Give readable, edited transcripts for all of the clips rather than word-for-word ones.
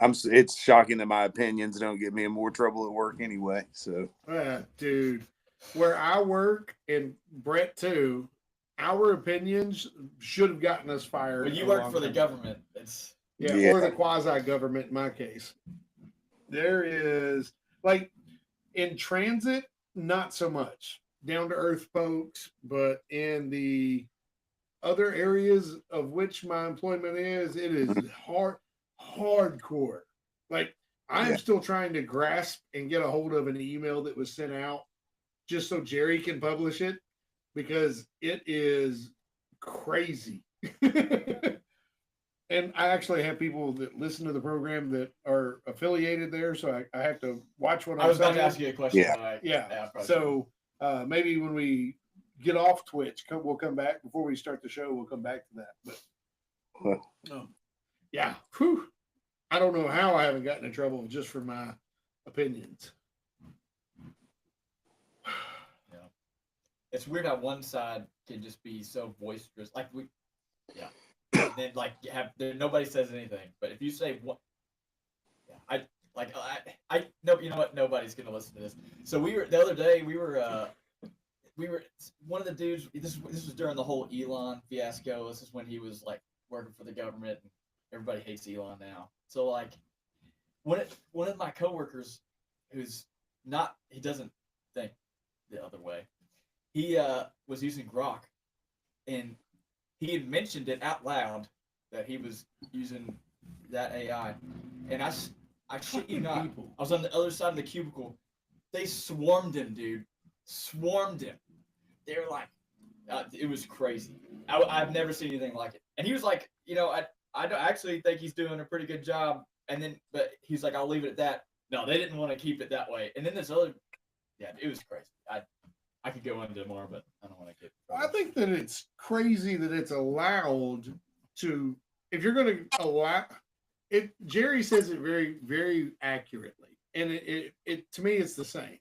It's shocking that my opinions don't get me in more trouble at work anyway. So, Dude, where I work and Brett too, our opinions should have gotten us fired. When you work for the government, it's or the quasi government in my case. There is like in transit, not so much down to earth folks, but in the other areas of which my employment is, it is hardcore. Like I am still trying to grasp and get a hold of an email that was sent out just so Jerry can publish it because it is crazy. And I actually have people that listen to the program that are affiliated there, so I have to watch what I'm saying. I was about to ask you a question. Yeah. So maybe when we get off Twitch, we'll come back before we start the show. We'll come back to that. But yeah, whew. I don't know how I haven't gotten in trouble just for my opinions. Yeah, it's weird how one side can just be so boisterous, like and then like nobody says anything, but if you say what, I no, you know what? Nobody's gonna listen to this. So the other day we were one of the dudes. This was during the whole Elon fiasco. This is when he was like working for the government. And everybody hates Elon now. So like, one of my coworkers, he doesn't think the other way. He was using Grok, and he had mentioned it out loud that he was using that AI, and I shit you not, I was on the other side of the cubicle. They swarmed him, dude. Swarmed him. They were like, it was crazy. I've never seen anything like it. And he was like, I actually think he's doing a pretty good job. But he's like, I'll leave it at that. No, they didn't want to keep it that way. And then this other, it was crazy. I could go into more, but I don't want to get. I think that it's crazy that it's allowed to. If you're going to allow it, Jerry says it very, very accurately, and it to me it's the same.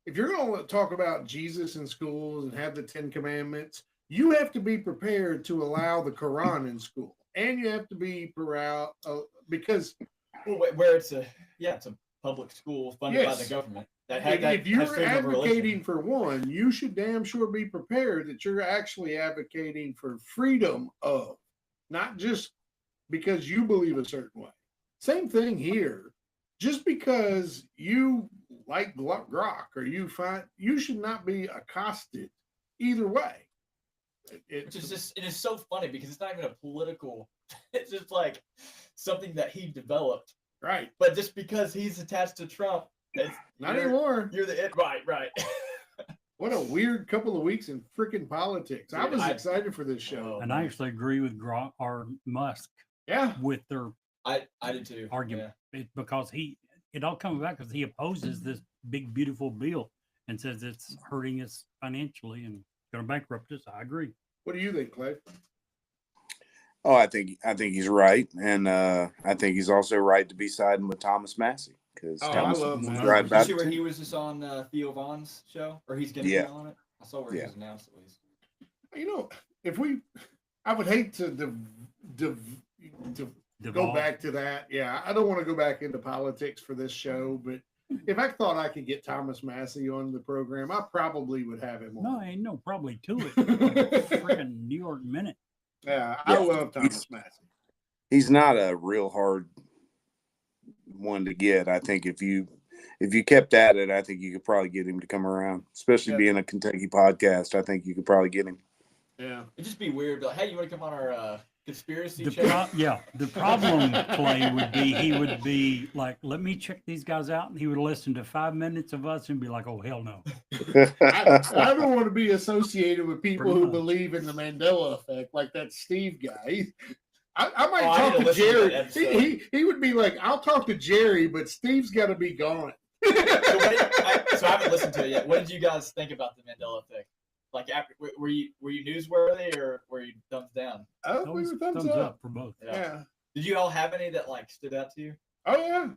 If you're going to talk about Jesus in schools and have the 10 Commandments, you have to be prepared to allow the Quran in school, and you have to be because where it's a public school funded by the government. If you're advocating for one, you should damn sure be prepared that you're actually advocating for freedom of, not just because you believe a certain way. Same thing here. Just because you like Grok or you should not be accosted either way. It is so funny because it's not even a political. It's just like something that he developed, right? But just because he's attached to Trump. Not anymore. You're the it, right. What a weird couple of weeks in freaking politics. Dude, I was excited for this show. And I actually agree with Musk. Yeah. With their I did too. Argument. Yeah. Because it all comes back because he opposes this big, beautiful bill and says it's hurting us financially and going to bankrupt us. I agree. What do you think, Clay? Oh, I think he's right. And I think he's also right to be siding with Thomas Massey. I love that. Right Did you see where he was just on Theo Vaughn's show? Or he's going to be on it? I saw where he was announced at least. I would hate to go back to that. Yeah, I don't want to go back into politics for this show, but if I thought I could get Thomas Massey on the program, I probably would have him on. No, ain't no probably to it. Freaking New York Minute. Yeah, I love Thomas Massey. He's not a real hard one to get. I think if you kept at it, I think you could probably get him to come around, especially being a Kentucky podcast. I think you could probably get him. Yeah, it'd just be weird. But hey, you want to come on our conspiracy show? The problem, Clay, would be he would be like, let me check these guys out, and he would listen to 5 minutes of us and be like, oh hell no. I don't want to be associated with people who believe in the Mandela effect, like that Steve guy. I might talk to Jerry. He would be like, I'll talk to Jerry, but Steve's got to be gone. So I haven't listened to it yet. What did you guys think about the Mandela effect? Like, after were you newsworthy or were you thumbs down? Oh, we were thumbs up for both. Yeah. Did you all have any that like stood out to you? Oh yeah.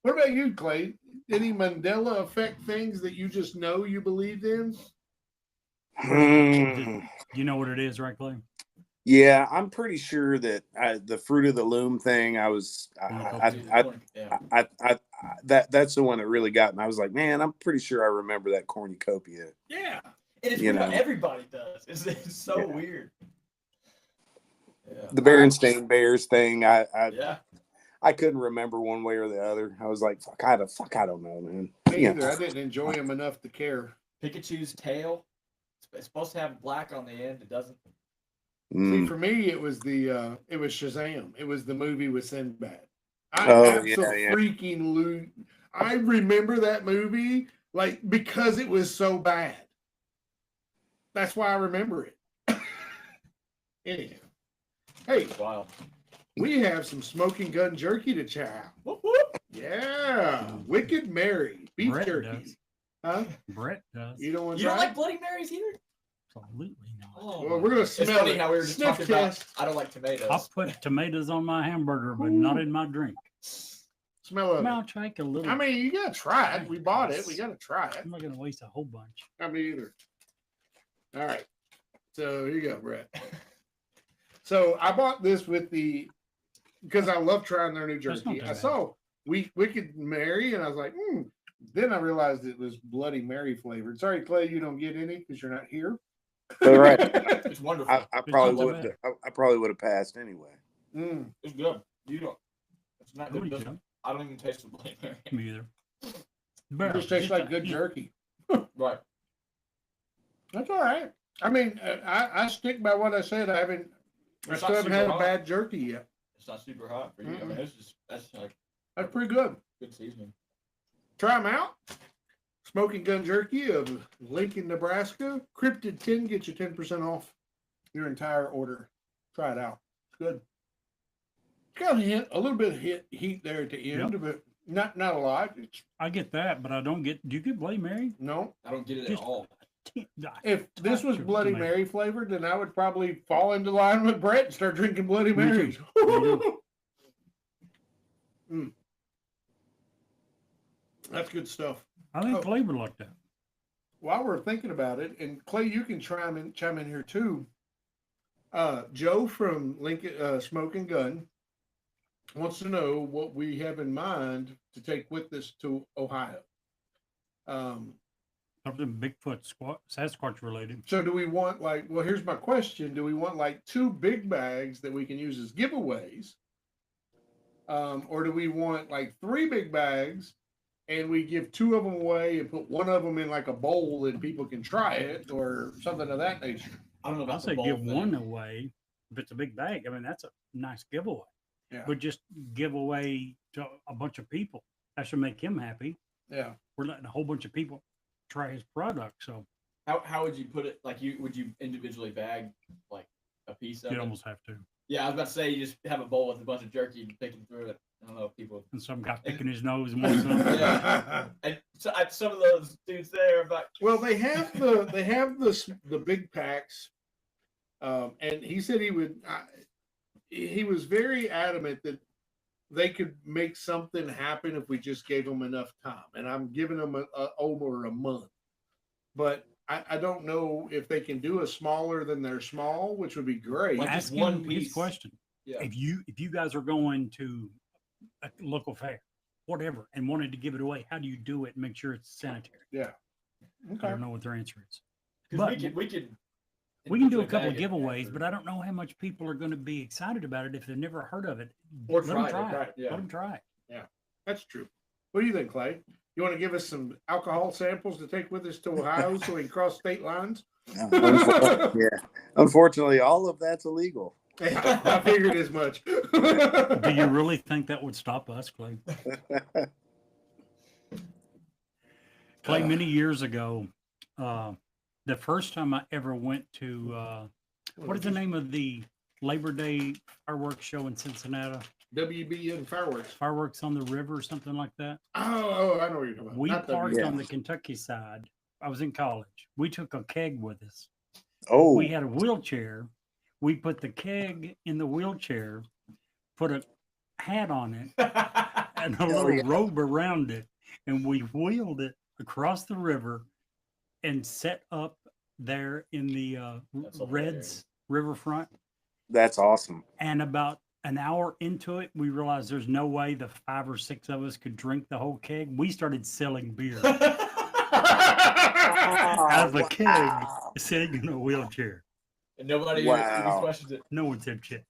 What about you, Clay? Any Mandela effect things that you just know you believed in? You know what it is, right, Clay? Yeah, I'm pretty sure that the Fruit of the Loom thing. Yeah. That's the one that really got me. I was like, man, I'm pretty sure I remember that cornucopia. Yeah. And it's You weird how know. everybody does. It's so Yeah. weird. Yeah. The Berenstain Bears thing. Yeah. I couldn't remember one way or the other. I was like, fuck, I don't know, man. Me Yeah. either. I didn't enjoy him enough to care. Pikachu's tail. It's supposed to have black on the end. It doesn't. See, Mm. for me, it was Shazam. It was the movie with Sinbad. Oh, yeah. Freaking I remember that movie like because it was so bad. That's why I remember it. Anyhow, hey, Wow. we have some smoking gun jerky to chow. Whoop, whoop. Yeah, Wicked Mary beef Brett jerky. does. Huh? Brett does. You don't want You to don't try? like Bloody Marys either? Absolutely not. Oh, Well, we're gonna it's smell funny it. how we were just Sniff talking about. test. I don't like tomatoes. I'll put tomatoes on my hamburger, but not in my drink. Smell of I'll it. take a little. I mean, you gotta try it. We bought it. We gotta try it. I'm not going to waste a whole bunch. I mean, either. All right. So here you go, Brett. So I bought this because I love trying their new That's not jerky. too I bad. saw Wicked Mary, and I was like, Then I realized it was Bloody Mary flavored. Sorry, Clay, you don't get any because you're not here. All right. It's wonderful. I probably not too would. I probably would have passed anyway. It's good. You don't. It's not I good. wouldn't Doesn't- jump. I don't even taste the Bloody Mary. Me either. It Barely. just tastes Just like a good hint. jerky. Right. That's all right. I mean, I stick by what I said. I It's still not haven't super had a hot. bad jerky yet. It's not super hot for you. I mean, that's like That's pretty good. good seasoning. Try them out. Smoking Gun Jerky of Lincoln, Nebraska. Cryptid 10 gets you 10% off your entire order. Try it out. It's good. Got a little bit of heat there at the end, but not a lot. It's I get that, but I don't get. Do you get Bloody Mary? no. I don't get it Just- at all. If this was Touch of Bloody tomato. Mary flavored, then I would probably fall into line with Brett and start drinking Bloody Me too. Marys. Me That's good stuff. I think Oh. flavor like that. While we're thinking about it, and Clay, you can chime in here too. Joe from Lincoln Smoking Gun wants to know what we have in mind to take with us to Ohio. Something Bigfoot, Sasquatch related. So do we want well, here's my question. Do we want like 2 big bags that we can use as giveaways? Or do we want like 3 big bags and we give 2 of them away and put one of them in like a bowl and people can try it or something of that nature? I don't know I'll about the say bowl give thing. one away if it's a big bag. I mean, that's a nice giveaway. Yeah. But just give away to a bunch of people. That should make him happy. Yeah. We're letting a whole bunch of people try his product. So How would you put it? Like would you individually bag like a piece of you it? almost have to. Yeah, I was about to say you just have a bowl with a bunch of jerky and picking through it. I don't know if people. And some guy picking his nose and wants something. Yeah. And so some of those dudes there are like, Well, they have the big packs, and he said he was very adamant that they could make something happen if we just gave them enough time. And I'm giving them over a month, but I don't know if they can do a smaller than their small, which would be great. Like, just Ask one him his piece. question. yeah, If you guys are going to a local fair, whatever, and wanted to give it away, how do you do it and make sure it's sanitary? I Okay. don't know what their answer is. because But we could we can do a individually couple of bag it giveaways, after. but I don't know how much people are going to be excited about it if they've never heard of it. Or Let 'em tried it, try right, it. yeah. Let them try it. That's true. What do you think, Clay? You want to give us some alcohol samples to take with us to Ohio so we can cross state lines? Yeah. Unfortunately, all of that's illegal. I figured as much. Do you really think that would stop us, Clay? Clay, many years ago, the first time I ever went to what is the name of the Labor Day fireworks show in Cincinnati? WBN fireworks. Fireworks on the river or something like that. Oh, I know what you're talking about. We Not parked WBN. on the Kentucky side. I was in college. We took a keg with us. Oh, We had a wheelchair. We put the keg in the wheelchair, put a hat on it, and a little yeah. robe around it, and we wheeled it across the river and set up there in the That's Reds hilarious. riverfront. That's awesome. And about an hour into it, we realized there's no way the 5 or 6 of us could drink the whole keg. We started selling beer out of a keg sitting in a wheelchair. And nobody even Wow. questioned it. No one said shit.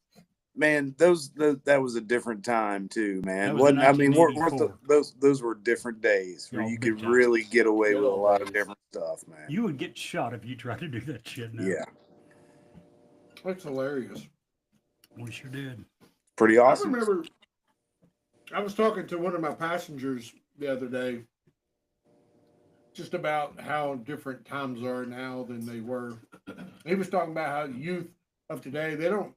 Man, that was a different time too, That man. was Wasn't I mean, weren't 1984. those were different days where Y'all you big could time. really get away Good with a old lot of days. different stuff, man. You would get shot if you tried to do that shit now. Yeah, That's hilarious. We sure did. pretty awesome. I remember I was talking to one of my passengers the other day just about how different times are now than they were. He was talking about how youth of today, they don't,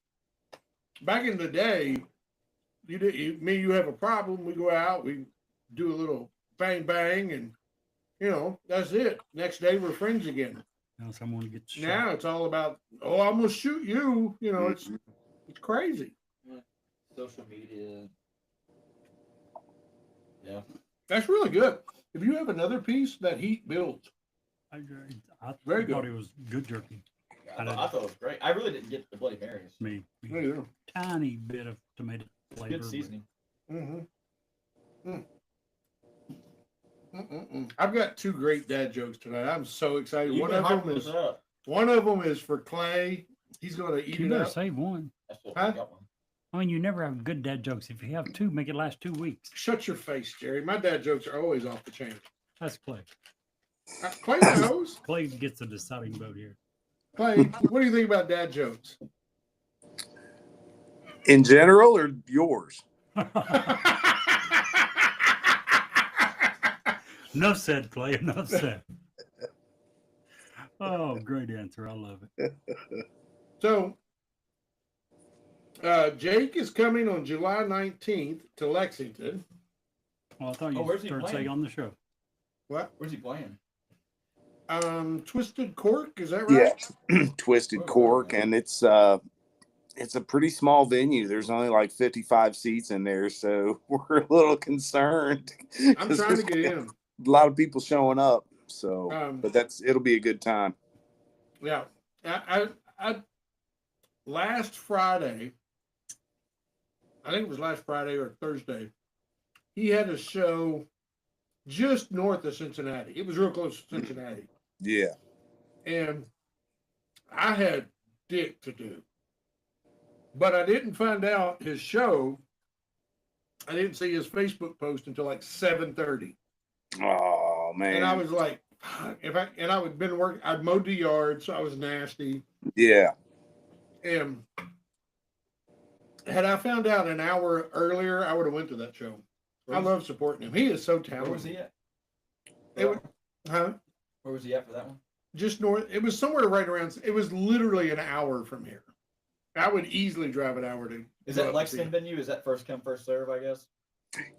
back in the day, you have a problem, we go out, we do a little bang bang, and that's it. Next day we're friends again. Now someone gets shot. Now it's all about, oh, I'm gonna shoot you. It's crazy. Social media. Yeah. That's really good. If you have another piece that heat builds, I Very thought good. it was good jerky. I thought it was great. I really didn't get the Bloody Marys. Me. there you Tiny bit of tomato flavor. Good seasoning. go. Mm-hmm. I've got two great dad jokes tonight. I'm so excited. You've One been of them hyping is this up. for Clay. He's going to eat You it better up. save one. That's what Huh? I got one. I mean, you never have good dad jokes. If you have two, make it last 2 weeks. Shut your face, Jerry. My dad jokes are always off the chain. That's Clay. Clay knows. Clay gets the deciding vote here. Clay, what do you think about dad jokes? In general, or yours? Enough said, Clay. Enough said. Oh, great answer. I love it. So, Jake is coming on July 19th to Lexington. Well, I thought Oh, you where's he started playing? saying on the show. What? Where's he playing? Twisted Cork, is that right? Yeah, Twisted Cork, and it's a pretty small venue. There's only like 55 seats in there, so we're a little concerned. I'm 'cause trying to there's get in. a lot of people showing up. So, Um, but it'll be a good time. Yeah. I last Friday, I think it was last Friday or Thursday, he had a show just north of Cincinnati. It was real close to Cincinnati. Yeah, And I had dick to do. But I didn't find out his show. I didn't see his Facebook post until like 7:30. oh man, And I was like, I would been working, I'd mowed the yard, so I was nasty. yeah, And had I found out an hour earlier, I would have went to that show. I love supporting him. He is so talented. Where was he at? It would, huh? Where was he at for that one? Just north. It was somewhere right around. It was literally an hour from here. I would easily drive an hour to. Is go that up and see Lexington him. venue? Is that first come, first serve, I guess?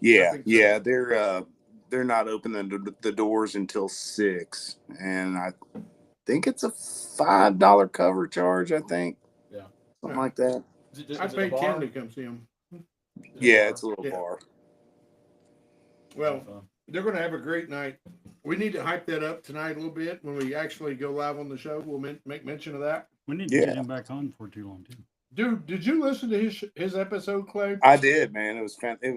yeah, think so. yeah. They're not opening the doors until 6, and I think it's a $5 cover charge. I think, Yeah. something like that. I is it a paid bar? 10 to come see him. Is it Yeah, bar? it's a little Yeah. bar. Well, Fun. they're going to have a great night. We need to hype that up tonight a little bit when we actually go live on the show. We'll make mention of that. We need to Yeah. get him back on for too long, too. Dude, did you listen to his episode, Clay? I did, man. It was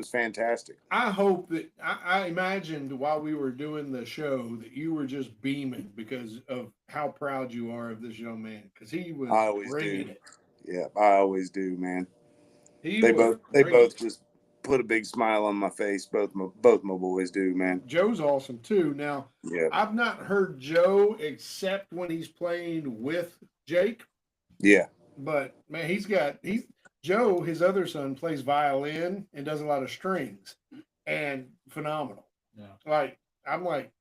fantastic. I hope that I imagined while we were doing the show that you were just beaming because of how proud you are of this young man. Because he was I always bringing do. it. Yeah, I always do, man. He They was both bringing it. just put a big smile on my face. Both my boys do, man. Joe's awesome too. Now Yeah, I've not heard Joe except when he's playing with Jake, yeah, but man, Joe, his other son, plays violin and does a lot of strings, and phenomenal. Yeah. Like I'm like,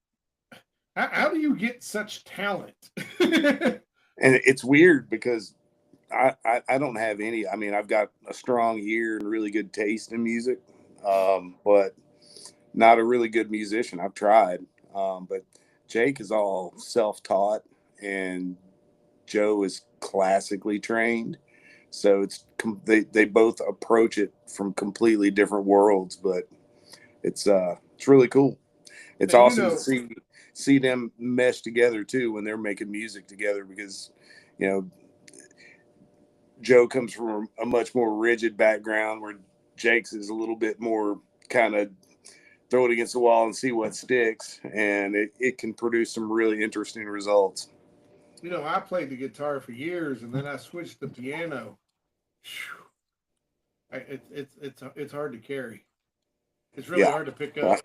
how do you get such talent? and it's weird because I don't have any. I mean, I've got a strong ear and really good taste in music, but not a really good musician. I've tried, but Jake is all self-taught, and Joe is classically trained. So they both approach it from completely different worlds, but it's really cool. It's Man, awesome to see them mesh together too when they're making music together, because Joe comes from a much more rigid background, where Jake's is a little bit more kind of throw it against the wall and see what sticks, and it can produce some really interesting results. You know, I played the guitar for years, and then I switched to piano. It's hard to carry. It's really hard to pick up.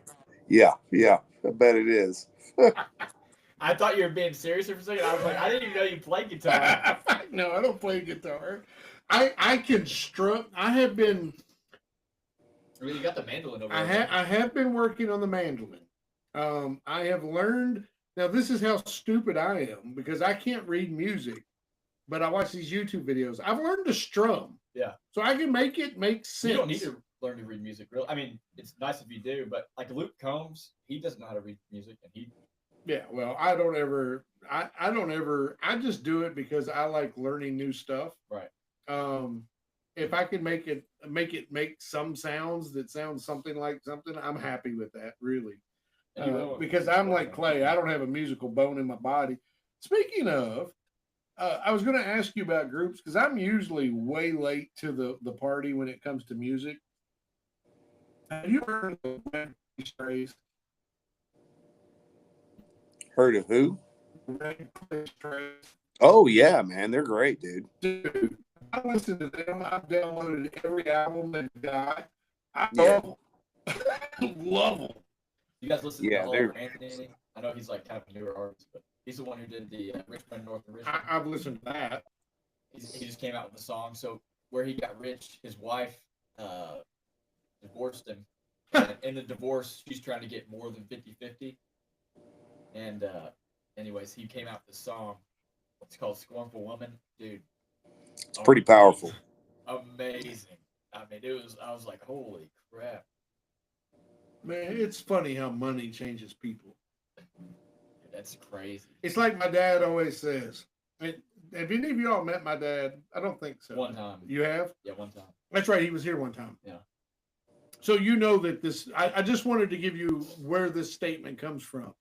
Yeah, I bet it is. I thought you were being serious for a second. I was like, I didn't even know you played guitar. No, I don't play guitar. I can strum. I have been. Really, you got the mandolin over I have been working on the mandolin. I have learned. Now, this is how stupid I am, because I can't read music, but I watch these YouTube videos. I've learned to strum. Yeah. So I can make it make sense. You don't need to learn to read music, really. I mean, it's nice if you do, but like Luke Combs, he doesn't know how to read music, and he. Yeah, well, I don't ever. I just do it because I like learning new stuff. Right. If I can make it make some sounds that sound something like something, I'm happy with that, really. Because I'm like Clay, I don't have a musical bone in my body. Speaking of, I was going to ask you about groups, because I'm usually way late to the party when it comes to music. Have you heard of the Red Clay Strays? Heard of who? Red Clay Strays. Oh yeah, man, they're great, dude. Dude, I listen to them. I've downloaded every album they've got. I Yeah. love them. You guys listen Yeah, to the whole they're- Anthony? I know he's like kind of a newer artist, but he's the one who did the Richmond North and Richmond. I've listened to that. He just came out with a song. So where he got rich, his wife divorced him. And in the divorce, she's trying to get more than 50-50. And anyways, he came out with this song. It's called Scornful Woman. Dude. It's pretty powerful. Amazing. I mean, I was like, holy crap. Man, it's funny how money changes people. That's crazy. It's like my dad always says. Have any of y'all met my dad? I don't think so. One time. You have? Yeah, one time. That's right. He was here one time. Yeah. So you know that this, I just wanted to give you where this statement comes from.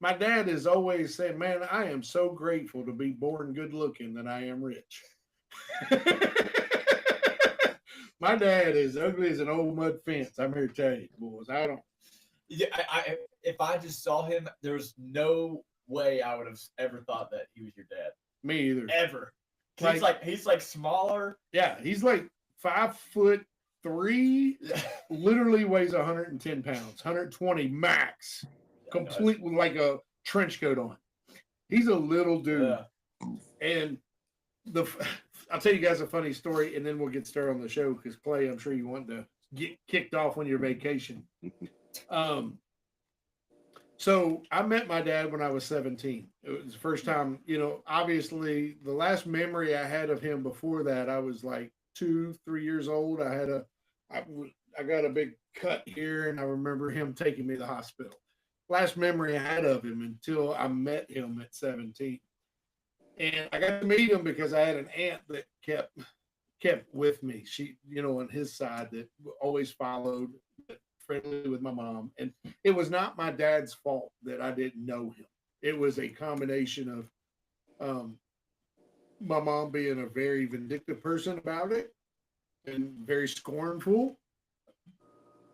My dad is always saying, man, I am so grateful to be born good looking that I am rich. My dad is ugly as an old mud fence. I'm here to tell you, boys. I don't. Yeah, if I just saw him, there's no way I would have ever thought that he was your dad. Me either. Ever. Like- He's like smaller. Yeah, he's like 5'3", literally weighs 110 pounds, 120 max, complete with like a trench coat on. He's a little dude. Yeah. And I'll tell you guys a funny story, and then we'll get started on the show, because Clay, I'm sure you want to get kicked off on your vacation. So I met my dad when I was 17. It was the first time, obviously the last memory I had of him before that, I was like 2-3 years old. I got a big cut here, and I remember him taking me to the hospital. Last memory I had of him until I met him at 17. And I got to meet him because I had an aunt that kept with me. She, on his side, that always followed, friendly with my mom. And it was not my dad's fault that I didn't know him. It was a combination of my mom being a very vindictive person about it and very scornful,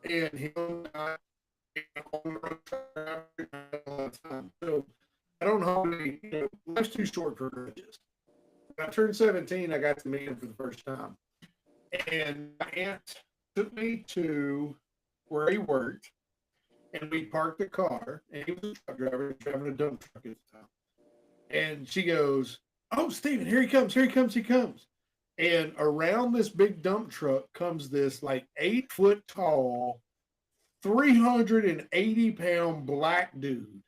and him not on the road all the time. So I don't know how many, life's too short for grudges. When I turned 17, I got to meet him for the first time. And my aunt took me to where he worked, and we parked the car, and he was a truck driver, driving a dump truck at the time. And she goes, "Oh, Stephen, here he comes, here he comes, he comes." And around this big dump truck comes this like 8-foot tall, 380-pound black dude.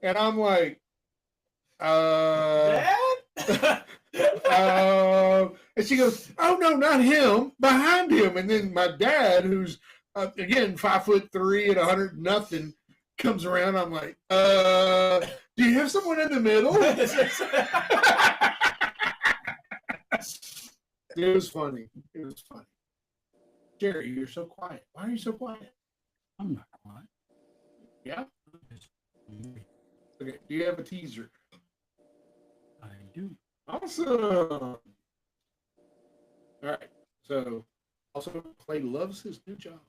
And I'm like, Dad? and she goes, "Oh no, not him, behind him." And then my dad, who's again 5'3" and 100 nothing, comes around. I'm like, do you have someone in the middle? It was funny. It was funny. Jerry, you're so quiet. Why are you so quiet? I'm not quiet. Yeah. Okay. Do you have a teaser? I do. Awesome. All right. So also Clay loves his new job.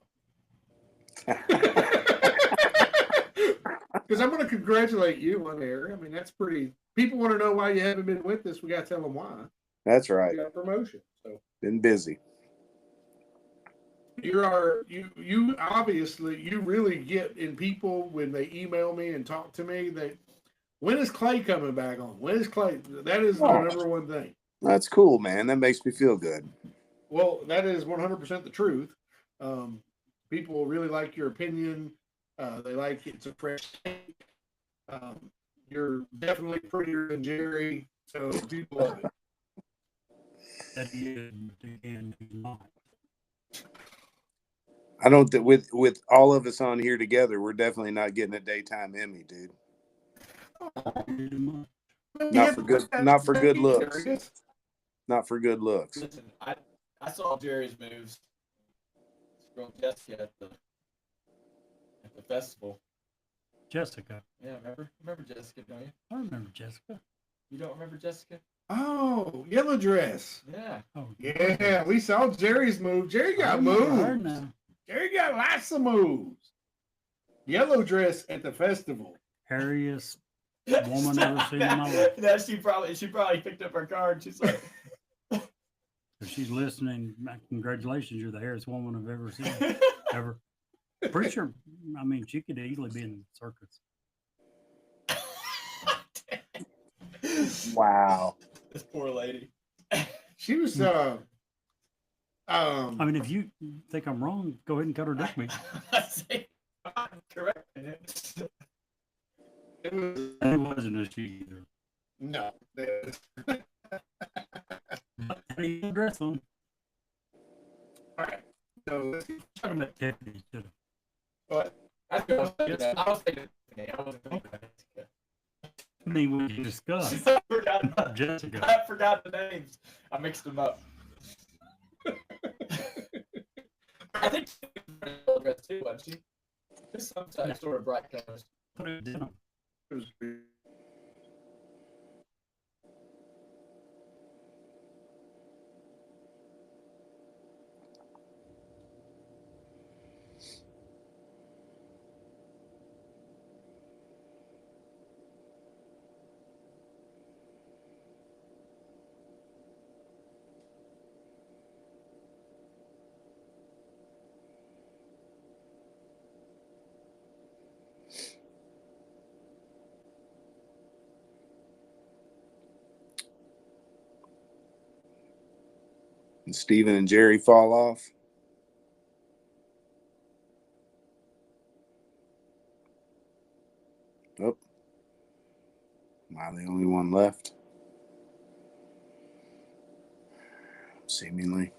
Because I'm going to congratulate you on air. I mean, that's pretty. People want to know why you haven't been with us. We got to tell them why. That's right. You got a promotion. So Been busy. you obviously you really get in people when they email me and talk to me that when is Clay coming back on? When is Clay? That is the number one thing. That's cool, man. That makes me feel good. Well, that is 100% the truth. People really like your opinion. They like it's a fresh take. You're definitely prettier than Jerry, so people love it. That he is, but again, he's not. I don't think with all of us on here together, we're definitely not getting a daytime Emmy, dude. Not for good looks. Not for good looks. Listen, I saw Jerry's moves from Jessica at the festival. Jessica. Yeah, remember Jessica, don't you? I remember Jessica. You don't remember Jessica? Oh, yellow dress. Yeah. Oh, Yeah, we saw Jerry's move. Jerry I got remember her moves. now. Jerry got lots of moves. Yellow dress at the festival. Hairiest woman ever seen in my life. No, she probably picked up her card. She's like, If she's listening, congratulations, you're the hairiest woman I've ever seen. Ever. Pretty sure, I mean, she could easily be in the circus. Wow. this poor lady. She was I mean, if you think I'm wrong, go ahead and cut her dick me. I'm correcting it. it was It wasn't a she either. no. But how do you dress on? All right. So Talking about Tiffany too. what? I was thinking. I wasn't thinking about Jessica. I mean, we discussed. I forgot. Jessica. I forgot the names. I mixed them up. I think she was a dress too, wasn't she? Just some sort of bright colors. Put it down. It was And Steven and Jerry fall off. Oh. Am I the only one left? Seemingly.